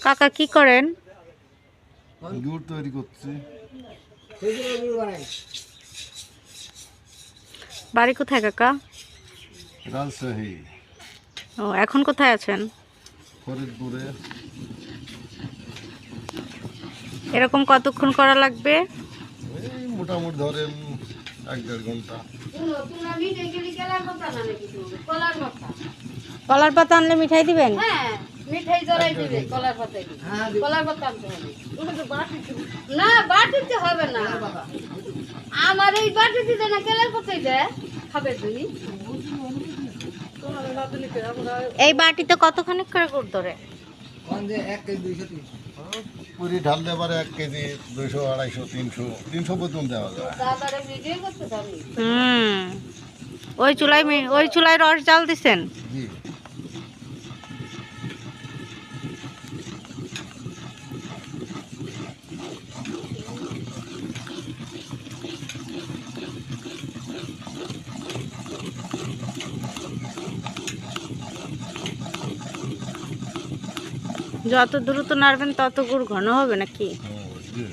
কাকা কি করেন? গুড় তৈরি করছি। বাড়ি কোথায় কাকা? রাজশাহী। ও, এখন কোথায় আছেন? ফরিদপুরে। এরকম কতক্ষণ করা লাগবে? এই মোটামুটি ধরেন 1-1.5 ঘন্টা। কলার পাতা আনলে মিঠাই দিবেন? হ্যাঁ, মিঠাই জড়াই দিবে কলার পাতায়। কলার পাতা আনতে হবে না, বাটিতে হবে না। আমার এই বাটি দিতে না, কেলার পাতাই দেয় খাবে তুমি। এই বাটিতে কতখানি করে গুড় ধরে? পুরি ঢাললে এবারে 1 কেজি 200, 250, 300 পর্যন্ত দেওয়া যায়। দাদারে ভিডিও করতে পারি। ওই চুলায় রস জাল দিছেন? জি। যত দ্রুত নাড়বেন তত গুড় ঘন হবে নাকি? জি।